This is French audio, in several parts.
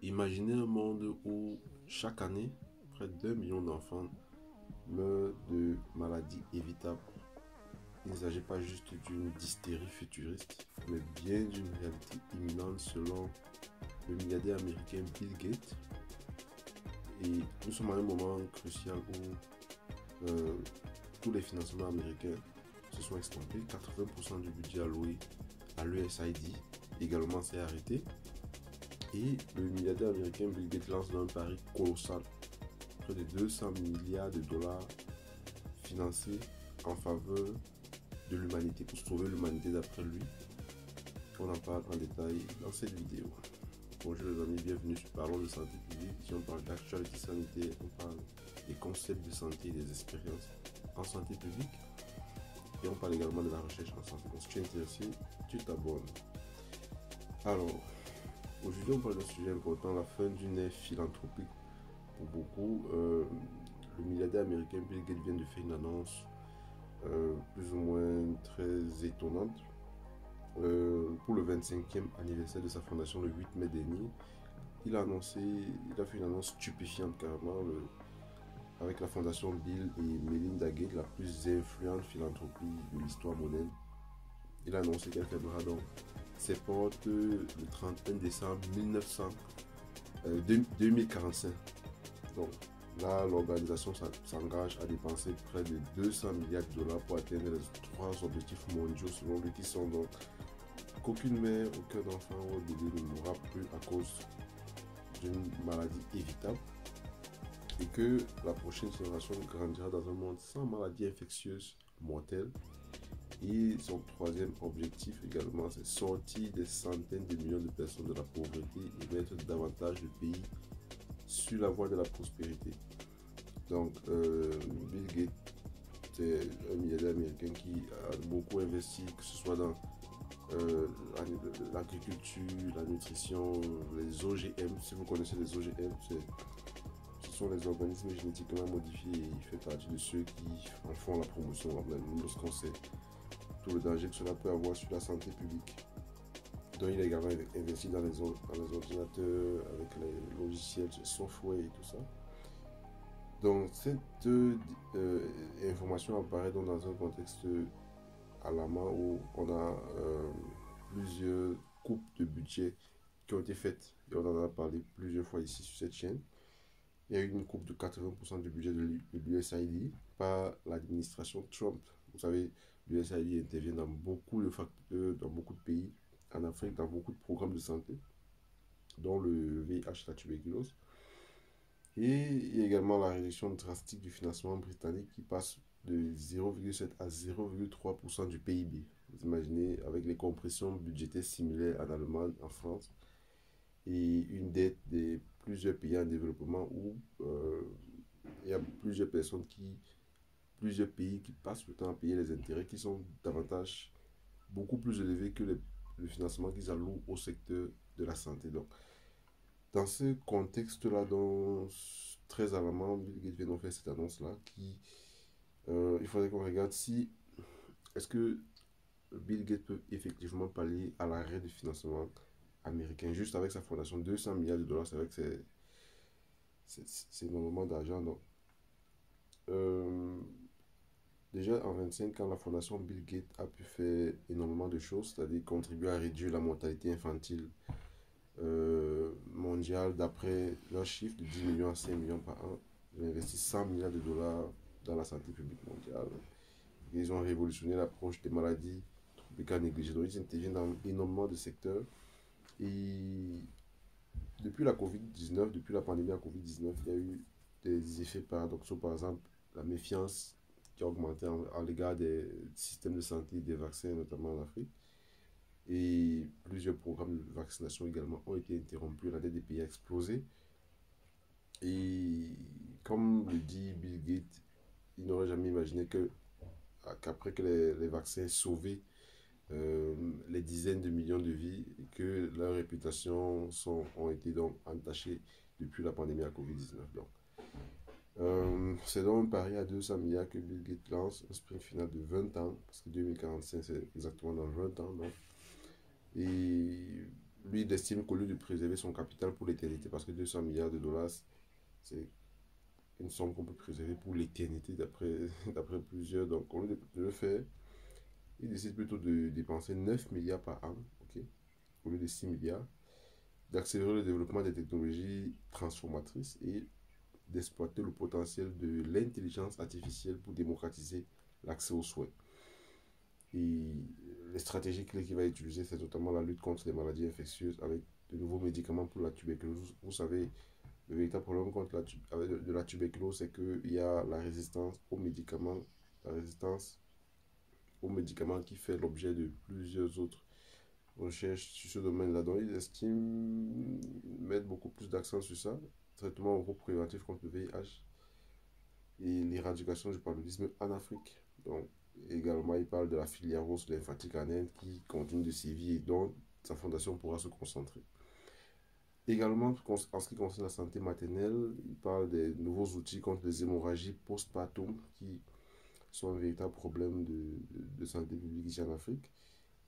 Imaginez un monde où chaque année, près d'1 million d'enfants meurent de maladies évitables. Il ne s'agit pas juste d'une dystérie futuriste, mais bien d'une réalité imminente selon le milliardaire américain Bill Gates. Et nous sommes à un moment crucial où tous les financements américains se sont estompés. 80% du budget alloué à l'USAID également s'est arrêté. Et le milliardaire américain Bill Gates lance un pari colossal, près de 200 milliards de dollars financés en faveur de l'humanité, pour sauver l'humanité d'après lui. On en parle en détail dans cette vidéo. Bonjour les amis, bienvenue sur Parlons de santé publique. Ici on parle d'actualité sanitaire, on parle des concepts de santé et des expériences en santé publique. Et on parle également de la recherche en santé. Donc si tu es intéressé, tu t'abonnes. Alors, aujourd'hui on parle d'un sujet important, la fin d'une ère philanthropique pour beaucoup. Le milliardaire américain Bill Gates vient de faire une annonce plus ou moins très étonnante. Pour le 25e anniversaire de sa fondation le 8 mai dernier, il a fait une annonce stupéfiante carrément avec la fondation Bill et Melinda Gates, la plus influente philanthropie de l'histoire moderne. Il a annoncé qu'elle fermera donc ses portes le 31 décembre 2045. Donc là, l'organisation s'engage à dépenser près de 200 milliards de dollars pour atteindre les 3 objectifs mondiaux selon lui, qui sont donc qu'aucune mère, aucun enfant ou bébé ne mourra plus à cause d'une maladie évitable, et que la prochaine génération grandira dans un monde sans maladies infectieuses mortelles. Et son troisième objectif également, c'est sortir des centaines de millions de personnes de la pauvreté et mettre davantage de pays sur la voie de la prospérité. Donc, Bill Gates, c'est un milliardaire américain qui a beaucoup investi, que ce soit dans l'agriculture, la nutrition, les OGM. Si vous connaissez les OGM, ce sont les organismes génétiquement modifiés, et il fait partie de ceux qui en font la promotion, même lorsqu'on sait tout le danger que cela peut avoir sur la santé publique. Donc il a également investi dans les ordinateurs, avec les logiciels, les software et tout ça. Donc cette information apparaît donc dans un contexte alarmant où on a plusieurs coupes de budget qui ont été faites, et on en a parlé plusieurs fois ici sur cette chaîne. Il y a eu une coupe de 80% du budget de l'USAID par l'administration Trump. Vous savez, l'USAID intervient dans beaucoup de facteurs, dans beaucoup de pays, en Afrique, dans beaucoup de programmes de santé, dont le VIH, la tuberculose. Et il y a également la réduction drastique du financement britannique qui passe de 0,7 à 0,3% du PIB. Vous imaginez, avec les compressions budgétaires similaires en Allemagne, en France, et une dette de plusieurs pays en développement où il y a plusieurs pays qui passent le temps à payer les intérêts qui sont beaucoup plus élevés que le financement qu'ils allouent au secteur de la santé. Donc, dans ce contexte-là, très alarmant, Bill Gates vient de faire cette annonce-là il faudrait qu'on regarde si est-ce que Bill Gates peut effectivement pallier à l'arrêt du financement américain juste avec sa fondation. 200 milliards de dollars, c'est vrai que c'est énormément d'argent. Donc, euh, déjà en 25 ans, la fondation Bill Gates a pu faire énormément de choses, c'est-à-dire contribuer à réduire la mortalité infantile mondiale. D'après leur chiffre de 10 millions à 5 millions par an, ils ont investi 100 milliards de dollars dans la santé publique mondiale. Ils ont révolutionné l'approche des maladies tropicales négligées. Donc, ils interviennent dans énormément de secteurs. Et depuis la Covid-19, depuis la pandémie à Covid-19, il y a eu des effets paradoxaux. Par exemple, la méfiance qui a augmenté à l'égard des systèmes de santé et des vaccins, notamment en Afrique. Et plusieurs programmes de vaccination également ont été interrompus. La dette des pays a explosé. Et comme le dit Bill Gates, il n'aurait jamais imaginé qu'après que les vaccins aient sauvé les dizaines de millions de vies, et que leur réputation ont été donc entachées depuis la pandémie à Covid-19. Donc, c'est donc un pari à 200 milliards que Bill Gates lance, un sprint final de 20 ans, parce que 2045 c'est exactement dans 20 ans. Donc. Et lui, il estime qu'au lieu de préserver son capital pour l'éternité, parce que 200 milliards de dollars, c'est une somme qu'on peut préserver pour l'éternité d'après plusieurs. Donc, au lieu de le faire, il décide plutôt de dépenser 9 milliards par an, ok, au lieu de 6 milliards, d'accélérer le développement des technologies transformatrices et d'exploiter le potentiel de l'intelligence artificielle pour démocratiser l'accès aux soins. Et les stratégies clés qu'il va utiliser, c'est notamment la lutte contre les maladies infectieuses avec de nouveaux médicaments pour la tuberculose. Vous savez, le véritable problème contre de la tuberculose, c'est qu'il y a la résistance aux médicaments, la résistance aux médicaments qui fait l'objet de plusieurs autres recherches sur ce domaine-là. Donc, ils estiment mettre beaucoup plus d'accent sur ça. Traitement en groupe préventif contre le VIH et l'éradication du paludisme en Afrique. Donc, également, il parle de la filière rose lymphatique en Inde qui continue de sévir et dont sa fondation pourra se concentrer. Également, en ce qui concerne la santé maternelle, il parle des nouveaux outils contre les hémorragies postpartum qui sont un véritable problème de santé publique ici en Afrique.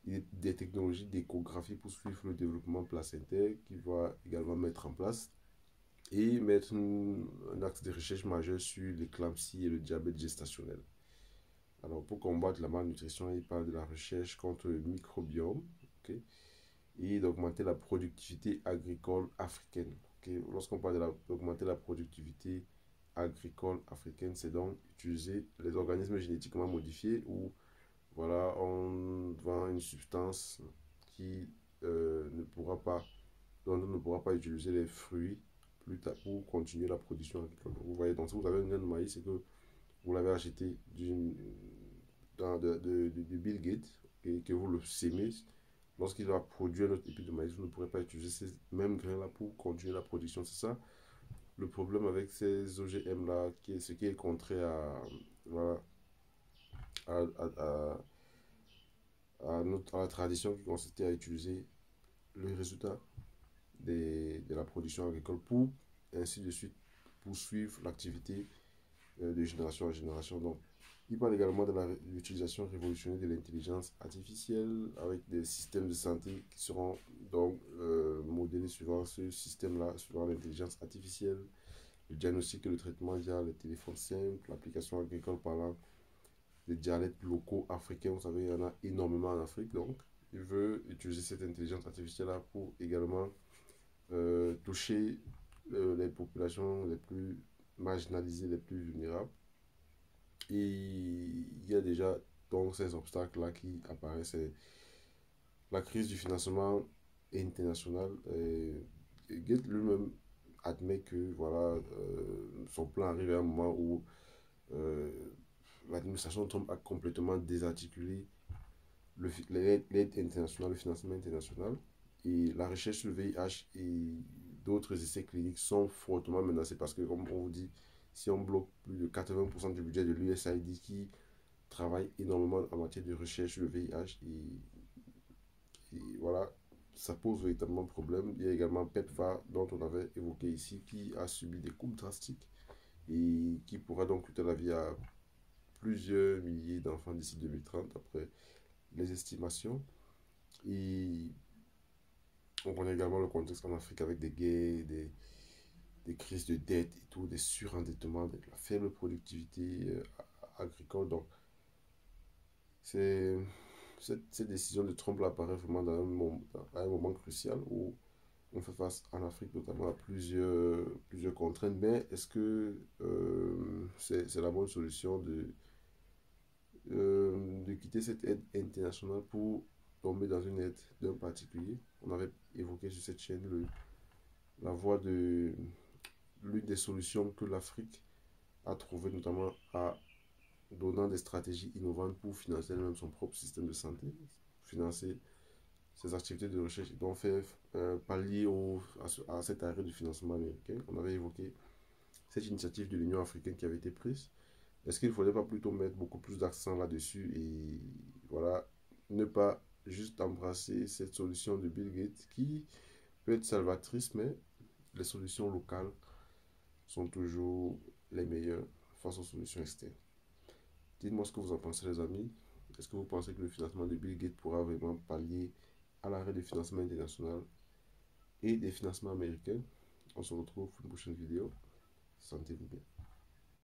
Il y a des technologies d'échographie pour suivre le développement placentaire qu'il va également mettre en place et mettre un axe de recherche majeur sur l'éclampsie et le diabète gestationnel. Alors, pour combattre la malnutrition, il parle de la recherche contre le microbiome, ok, et d'augmenter la productivité agricole africaine. Okay. Lorsqu'on parle d'augmenter la productivité agricole africaine, c'est donc utiliser les organismes génétiquement modifiés où voilà, on vend une substance qui ne pourra pas, dont on ne pourra pas utiliser les fruits plus tard pour continuer la production agricole. Vous voyez, donc si vous avez une graine de maïs, c'est que vous l'avez acheté de Bill Gates et que vous le sémez, lorsqu'il va produire notre épi de maïs, vous ne pourrez pas utiliser ces mêmes grains-là pour continuer la production. C'est ça le problème avec ces OGM-là, ce qui est contraire voilà, à, à, à la tradition qui consistait à utiliser le résultat de la production agricole pour ainsi de suite poursuivre l'activité de génération en génération. Donc, il parle également de l'utilisation révolutionnaire de l'intelligence artificielle avec des systèmes de santé qui seront donc modélés suivant ce système-là, suivant l'intelligence artificielle, le diagnostic et le traitement via les téléphones simples, l'application agricole parlant des dialectes locaux africains. Vous savez, il y en a énormément en Afrique. Donc, il veut utiliser cette intelligence artificielle-là pour également toucher les populations les plus marginalisées, les plus vulnérables. Et il y a déjà donc ces obstacles-là qui apparaissent. La crise du financement international. Gates lui-même admet que voilà, son plan arrive à un moment où euh, l'administration Trump a complètement désarticulé l'aide internationale, le financement international. Et la recherche sur le VIH et d'autres essais cliniques sont fortement menacés parce que, comme on vous dit, si on bloque plus de 80% du budget de l'USAID qui travaille énormément en matière de recherche sur le VIH, et voilà, ça pose véritablement problème. Il y a également PEPFAR, dont on avait évoqué ici, qui a subi des coupes drastiques et qui pourra donc coûter la vie à plusieurs milliers d'enfants d'ici 2030, après les estimations. Et on connaît également le contexte en Afrique avec des guerres, des crises de dette et tout, des surendettements, de la faible productivité agricole. Donc, c'est, cette décision de Trump là apparaît vraiment à un moment crucial où on fait face en Afrique notamment à plusieurs contraintes. Mais est-ce que c'est la bonne solution de quitter cette aide internationale pour tomber dans une aide d'un particulier? On avait évoqué sur cette chaîne la voie de l'une des solutions que l'Afrique a trouvé, notamment à donnant des stratégies innovantes pour financer même son propre système de santé, financer ses activités de recherche et donc faire pallier à cet arrêt du financement américain. On avait évoqué cette initiative de l'Union africaine qui avait été prise. Est-ce qu'il ne faudrait pas plutôt mettre beaucoup plus d'accent là-dessus et voilà, ne pas juste embrasser cette solution de Bill Gates qui peut être salvatrice, mais les solutions locales sont toujours les meilleures face aux solutions externes. Dites-moi ce que vous en pensez, les amis. Est-ce que vous pensez que le financement de Bill Gates pourra vraiment pallier à l'arrêt du financement international et des financements américains. On se retrouve pour une prochaine vidéo. Santé-vous.